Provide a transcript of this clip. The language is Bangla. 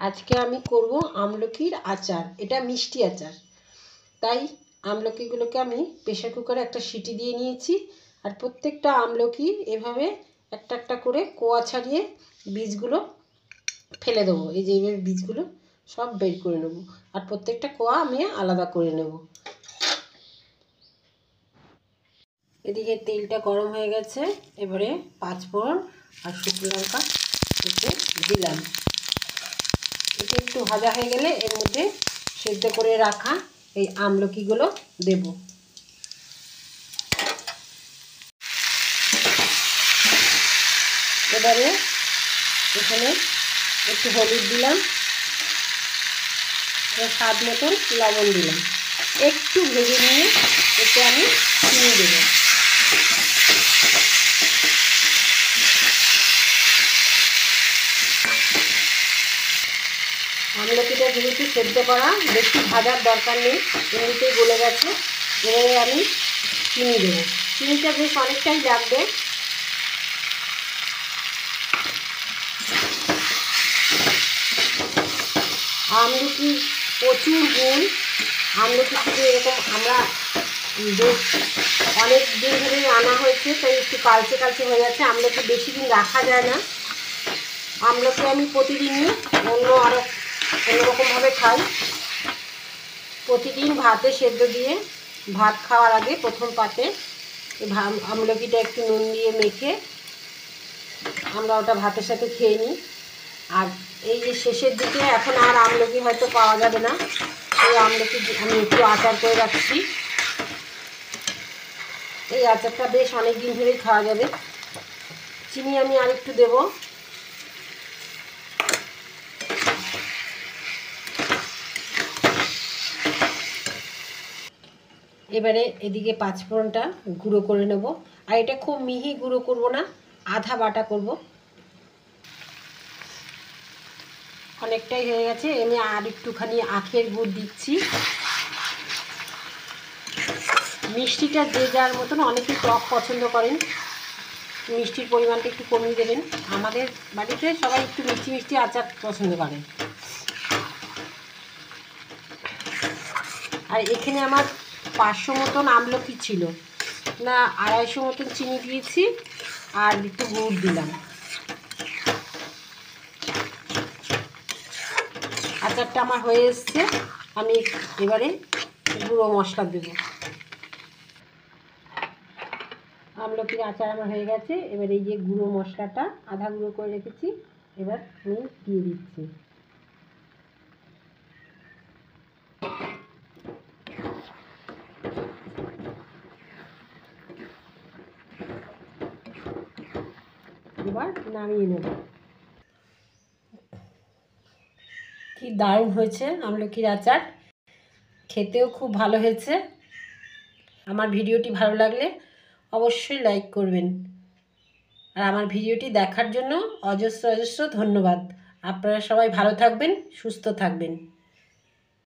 আজকে আমি করব আমলকির আচার। এটা মিষ্টি আচার। তাই আমলকিগুলোকে আমি প্রেসার কুকারে একটা সিটি দিয়ে নিয়েছি। আর প্রত্যেকটা আমলকি এভাবে একটা একটা করে কোয়া ছাড়িয়ে বীজগুলো ফেলে দেবো। এই যে এইভাবে বীজগুলো সব বের করে নেব। আর প্রত্যেকটা কোয়া আমি আলাদা করে নেব। এদিকে তেলটা গরম হয়ে গেছে। এবারে 5 ফোড়ন আর শুকনো লঙ্কা এতে দিলাম। এটা একটু ভাজা হয়ে গেলে এর মধ্যে সেদ্ধ করে রাখা এই আমলকিগুলো দেব। এবারে এখানে একটু হলুদ দিলাম, স্বাদ মতন লবণ দিলাম। একটু ভেজে নিয়ে এতে আমি চিনি দেব। আমলকিটা যেহেতু সেদ্ধ করা, বেশি ভাজার দরকার নেই, এমনিতেই গলে গেছে। এবারে আমি চিনি দেবো। চিনিটা বেশ অনেকটাই লাগবে। আমলকি প্রচুর গুণ। আমলকি থেকে এরকম আমরা বেশ অনেক দিন ধরে আনা হয়েছে, তাই একটু কালচে কালচে হয়ে যাচ্ছে। আমলকি বেশি দিন রাখা যায় না। আমলকি আমি প্রতিদিনই অন্যরকমভাবে খাই। প্রতিদিন ভাতে সেদ্ধ দিয়ে ভাত খাওয়ার আগে প্রথম পাতে আমলকিটা একটু নুন দিয়ে মেখে আমরা ওটা ভাতের সাথে খেয়ে নিই। আর এই যে শেষের দিকে এখন আর আমলকি হয়তো পাওয়া যাবে না, এই আমলকি আমি একটু আচার করে রাখছি। এই আচারটা বেশ অনেক দিন ধরেই খাওয়া যাবে। চিনি আমি আর একটু দেবো। এবারে এদিকে 5 ফোড়নটা গুঁড়ো করে নেব। আর এটা খুব মিহি গুঁড়ো করব না, আধা বাটা করব। অনেকটাই হয়ে গেছে। আমি আর একটুখানি আখের গুড় দিচ্ছি। মিষ্টিটা যে যার মতন, অনেকে টক পছন্দ করেন, মিষ্টির পরিমাণটা একটু কমিয়ে দেবেন। আমাদের বাড়িতে সবাই একটু মিষ্টি মিষ্টি আচার পছন্দ করে। আর এখানে আমার 500 মতন আমলকি ছিল না, 250 মতন চিনি দিয়েছি আর একটু গুড় দিলাম। আচারটা আমার হয়ে এসছে। আমি এবারে গুঁড়ো মশলা দেব। আমলকির আচার আমার হয়ে গেছে। এবার এই যে গুঁড়ো মশলাটা আধা গুঁড়ো করে রেখেছি, এবার আমি দিয়ে দিচ্ছি। এবার নামিয়ে নেব। কি দারুণ হয়েছে আমলকির আচার, খেতেও খুব ভালো হয়েছে। আমার ভিডিওটি ভালো লাগলে অবশ্যই লাইক করবেন। আর আমার ভিডিওটি দেখার জন্য অজস্র অজস্র ধন্যবাদ। আপনারা সবাই ভালো থাকবেন, সুস্থ থাকবেন।